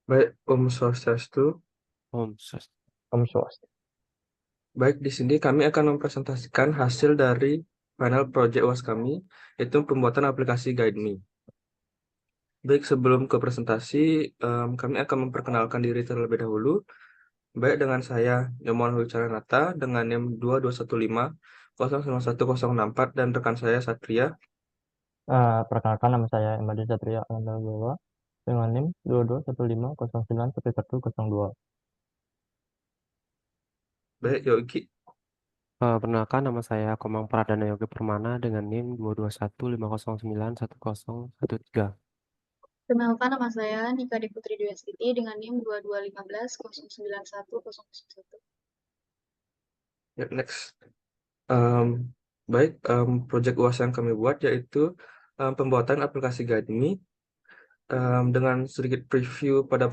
Baik, Om Swastiastu. Om Sos. Om swasta. Baik, di sini kami akan mempresentasikan hasil dari final project UAS kami, yaitu pembuatan aplikasi GuideMe. Baik, sebelum ke presentasi, kami akan memperkenalkan diri terlebih dahulu. Baik, dengan saya, Nyoman Wicaranata, dengan NIM 2215 091 064 dan rekan saya Satria. Perkenalkan, nama saya Imadi Satria Ananda Wibowo dengan NIM 2215091102. Baik, Yogi. Perkenalkan, nama saya Komang Pradana Yogi Permana dengan NIM 2215091013. Perkenalkan, nama saya Nika Putri Dwi Astuti dengan NIM 2215 091 001. Ya, next. Em, Baik, project UAS yang kami buat yaitu pembuatan aplikasi GuideMe. Dengan sedikit preview pada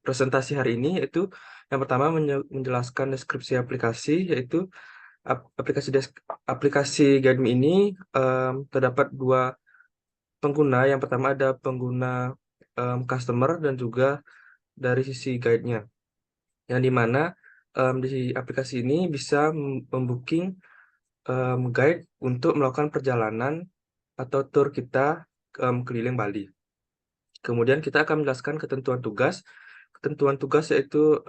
presentasi hari ini, yaitu yang pertama menjelaskan deskripsi aplikasi, yaitu aplikasi GuideMe ini terdapat dua pengguna. Yang pertama ada pengguna customer dan juga dari sisi guide-nya, yang dimana di aplikasi ini bisa membooking guide untuk melakukan perjalanan atau tour kita keliling Bali. Kemudian kita akan menjelaskan ketentuan tugas. Ketentuan tugas yaitu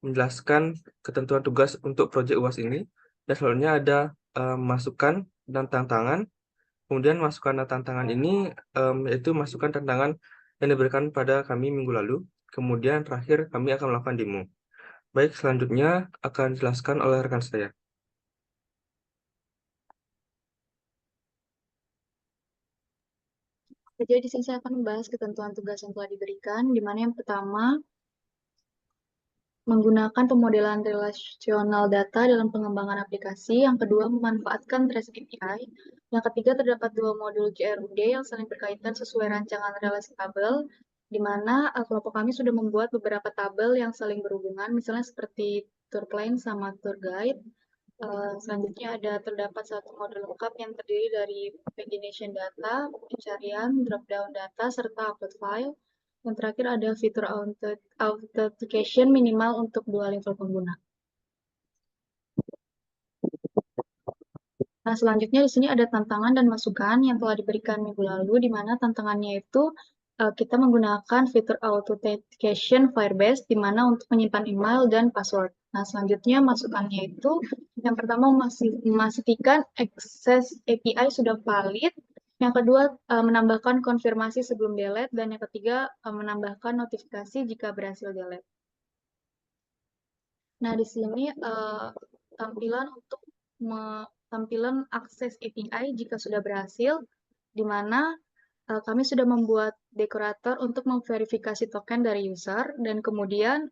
menjelaskan ketentuan tugas untuk proyek UAS ini. Dan selanjutnya ada masukan dan tantangan. Kemudian masukan dan tantangan ini yaitu masukan tantangan yang diberikan pada kami minggu lalu. Kemudian terakhir kami akan melakukan demo. Baik, selanjutnya akan dijelaskan oleh rekan saya. Jadi di sini saya akan membahas ketentuan tugas yang telah diberikan, di mana yang pertama menggunakan pemodelan relasional data dalam pengembangan aplikasi, yang kedua memanfaatkan REST API, yang ketiga terdapat dua modul JRUD yang saling berkaitan sesuai rancangan relasi tabel, di mana kelompok kami sudah membuat beberapa tabel yang saling berhubungan, misalnya seperti tour plan sama tour guide. Selanjutnya terdapat satu modul lengkap yang terdiri dari pagination data, pencarian, drop-down data, serta upload file. Yang terakhir ada fitur authentication minimal untuk dua level pengguna. Nah, selanjutnya di sini ada tantangan dan masukan yang telah diberikan minggu lalu, di mana tantangannya itu kita menggunakan fitur authentication Firebase, di mana untuk menyimpan email dan password. Nah, selanjutnya masukannya itu, yang pertama memastikan akses API sudah valid, yang kedua menambahkan konfirmasi sebelum delete, dan yang ketiga menambahkan notifikasi jika berhasil delete. Nah, di sini tampilan untuk tampilan akses API jika sudah berhasil, di mana kami sudah membuat dekorator untuk memverifikasi token dari user, dan kemudian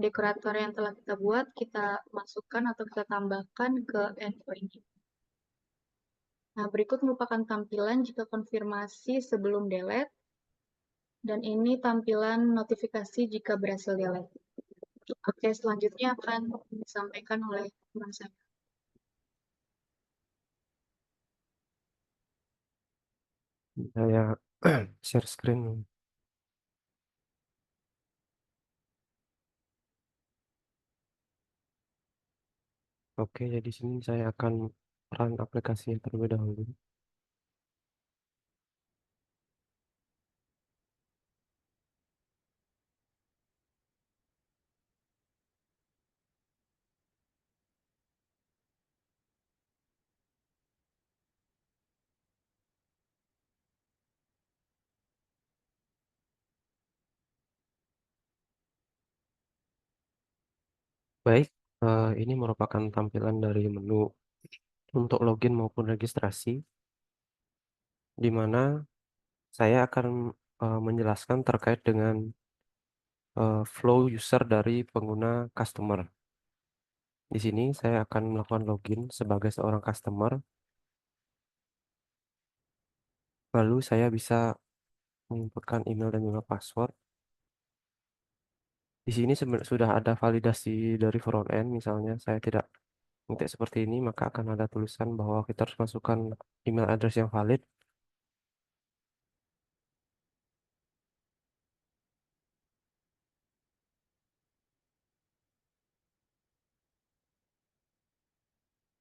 dekorator yang telah kita buat, kita masukkan atau kita tambahkan ke endpoint. Nah, berikut merupakan tampilan jika konfirmasi sebelum delete, dan ini tampilan notifikasi jika berhasil delete. Oke, selanjutnya akan disampaikan oleh teman saya. Saya share screen. Oke, jadi di sini saya akan run aplikasinya terlebih dahulu. Baik, ini merupakan tampilan dari menu untuk login maupun registrasi, di mana saya akan menjelaskan terkait dengan flow user dari pengguna customer. Di sini saya akan melakukan login sebagai seorang customer, lalu saya bisa menginputkan email dan juga password. Di sini sudah ada validasi dari front end, misalnya saya tidak ngetik seperti ini, maka akan ada tulisan bahwa kita harus masukkan email address yang valid.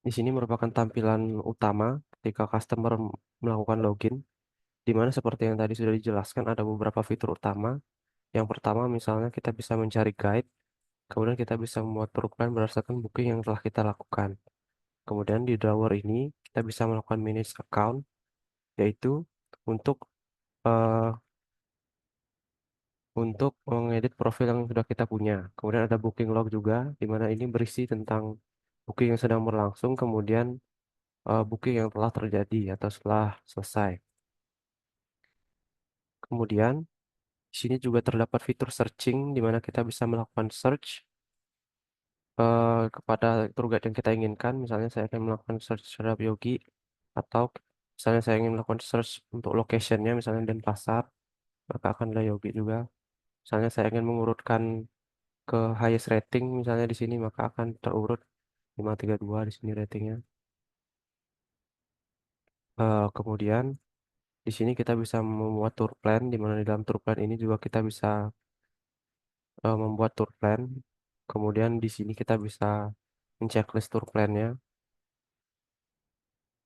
Di sini merupakan tampilan utama ketika customer melakukan login, di mana seperti yang tadi sudah dijelaskan ada beberapa fitur utama. Yang pertama misalnya kita bisa mencari guide, kemudian kita bisa membuat tour plan berdasarkan booking yang telah kita lakukan. Kemudian di drawer ini kita bisa melakukan manage account, yaitu untuk eh, mengedit profil yang sudah kita punya. Kemudian ada booking log juga, di mana ini berisi tentang booking yang sedang berlangsung, kemudian booking yang telah terjadi atau setelah selesai. Kemudian di sini juga terdapat fitur searching, di mana kita bisa melakukan search kepada tour guide yang kita inginkan. Misalnya saya akan melakukan search terhadap Yogi, atau misalnya saya ingin melakukan search untuk locationnya, misalnya Denpasar, maka akan ada Yogi juga. Misalnya saya ingin mengurutkan ke highest rating, misalnya di sini, maka akan terurut 532 di sini ratingnya. Kemudian di sini kita bisa membuat tour plan, di mana di dalam tour plan ini juga kita bisa membuat tour plan. Kemudian di sini kita bisa menceklis tour plannya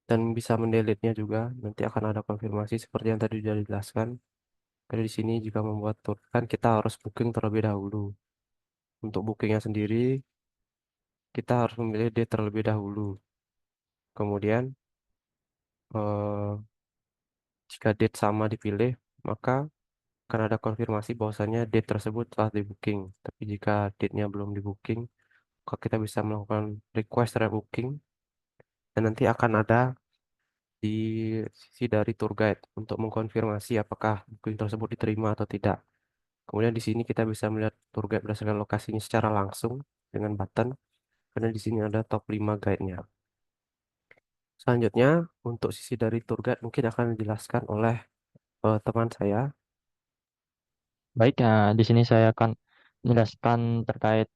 dan bisa mendelete-nya juga. Nanti akan ada konfirmasi seperti yang tadi sudah dijelaskan. Karena di sini jika membuat tour plan kita harus booking terlebih dahulu. Untuk bookingnya sendiri kita harus memilih date terlebih dahulu. Kemudian eh, jika date sama dipilih, maka akan ada konfirmasi bahwasannya date tersebut telah di booking. Tapi jika date-nya belum di booking, maka kita bisa melakukan request rebooking dan nanti akan ada di sisi dari tour guide untuk mengkonfirmasi apakah booking tersebut diterima atau tidak. Kemudian di sini kita bisa melihat tour guide berdasarkan lokasinya secara langsung dengan button, karena di sini ada top 5 guide-nya. Selanjutnya, untuk sisi dari tour guide mungkin akan dijelaskan oleh teman saya. Baik, di sini saya akan menjelaskan terkait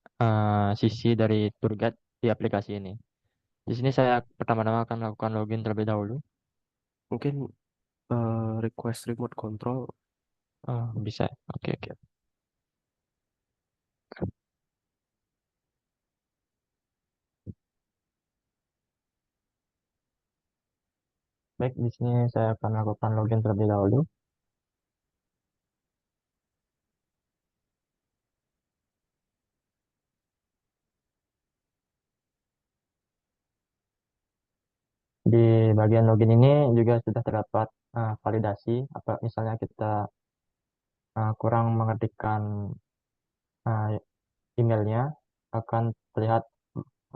sisi dari tour guide di aplikasi ini. Di sini saya pertama-tama akan melakukan login terlebih dahulu. Mungkin request remote control. Bisa. Oke, oke. Baik, di sini saya akan melakukan login terlebih dahulu. Di bagian login ini juga sudah terdapat validasi. Apa misalnya kita kurang mengetikkan uh, emailnya, akan terlihat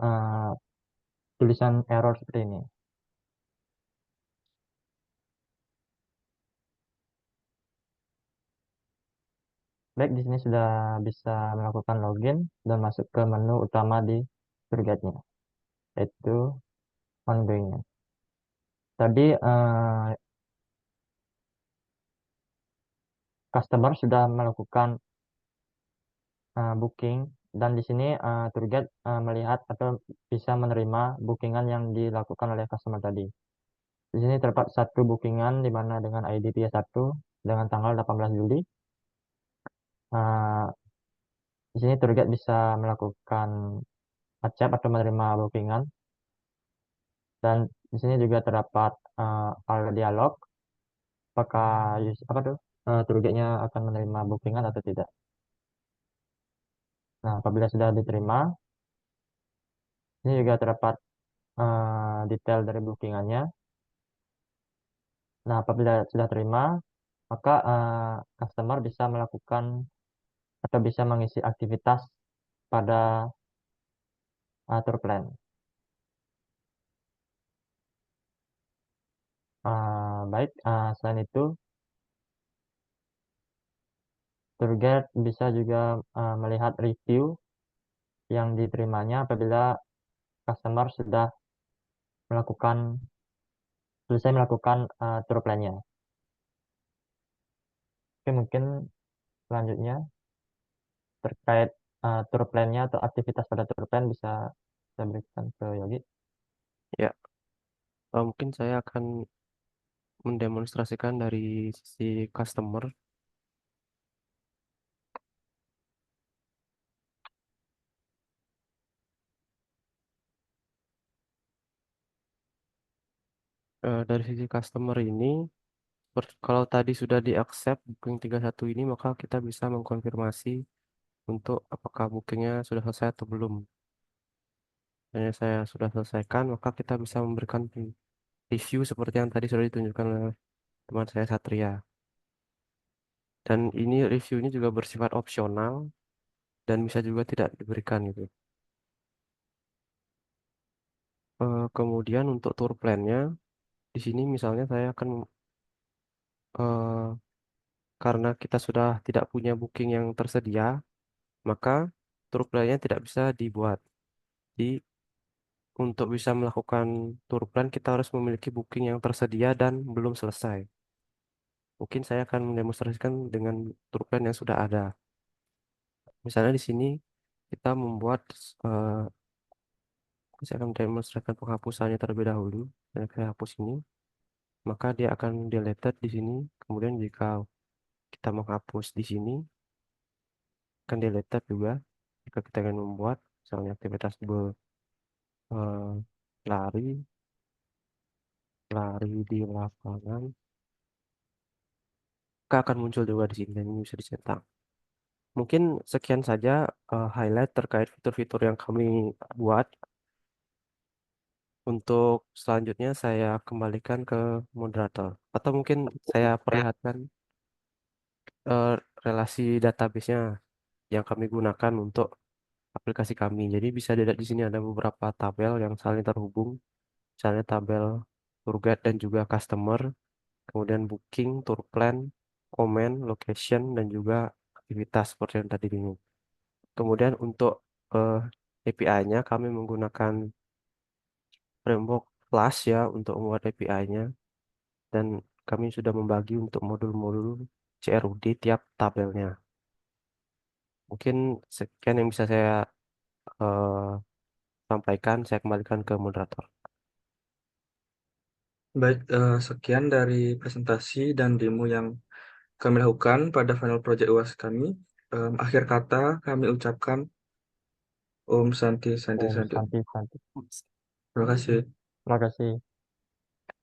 uh, tulisan error seperti ini. Baik, di sini sudah bisa melakukan login dan masuk ke menu utama di tour guide-nya, yaitu ongoing-nya. Tadi customer sudah melakukan booking, dan di sini tour guide melihat atau bisa menerima bookingan yang dilakukan oleh customer tadi. Di sini terdapat satu bookingan di mana dengan ID 31 dengan tanggal 18 Juli. Uh, di sini tour guide bisa melakukan accept atau menerima bookingan, dan di sini juga terdapat dialog apakah tour guide-nya akan menerima bookingan atau tidak. Nah, apabila sudah diterima, ini juga terdapat detail dari bookingannya. Nah, apabila sudah terima, maka customer bisa melakukan atau bisa mengisi aktivitas pada tour plan. Baik, selain itu, tour guide bisa juga melihat review yang diterimanya apabila customer sudah selesai melakukan tour plan-nya. Oke, mungkin selanjutnya terkait tour plan-nya atau aktivitas pada tour plan bisa saya berikan ke Yogi. Ya, mungkin saya akan mendemonstrasikan dari sisi customer. Dari sisi customer ini, kalau tadi sudah di accept booking 31 ini, maka kita bisa mengkonfirmasi untuk apakah bookingnya sudah selesai atau belum. Dan saya sudah selesaikan, maka kita bisa memberikan review seperti yang tadi sudah ditunjukkan oleh teman saya Satria. Dan ini reviewnya juga bersifat opsional dan bisa juga tidak diberikan gitu. Kemudian untuk tour plan-nya, di sini misalnya saya akan eh, karena kita sudah tidak punya booking yang tersedia, maka tour plan-nya tidak bisa dibuat. Jadi untuk bisa melakukan tour plan kita harus memiliki booking yang tersedia dan belum selesai. Mungkin saya akan mendemonstrasikan dengan tour plan yang sudah ada. Misalnya di sini kita membuat eh, saya akan demonstrasikan penghapusannya terlebih dahulu. Dan saya hapus ini, maka dia akan deleted di sini. Kemudian jika kita menghapus di sini, akan deleted juga. Jika kita ingin membuat misalnya aktivitas lari, lari di lapangan, maka akan muncul juga di sini dan ini bisa dicetak. Mungkin sekian saja highlight terkait fitur-fitur yang kami buat. Untuk selanjutnya saya kembalikan ke moderator. Atau mungkin saya perlihatkan eh, relasi database-nya yang kami gunakan untuk aplikasi kami. Jadi bisa dilihat di sini ada beberapa tabel yang saling terhubung. Misalnya tabel tour guide dan juga customer, kemudian booking, tour plan, comment, location, dan juga aktivitas seperti yang tadi ini. Kemudian untuk eh, API-nya kami menggunakan framework Flash ya untuk membuat API-nya dan kami sudah membagi untuk modul-modul CRUD tiap tabelnya. Mungkin sekian yang bisa saya eh, sampaikan, saya kembalikan ke moderator. Baik, sekian dari presentasi dan demo yang kami lakukan pada final project UAS kami. Akhir kata kami ucapkan Om Santi Santi Om Santi. Santi Santi. Terima kasih. Terima kasih.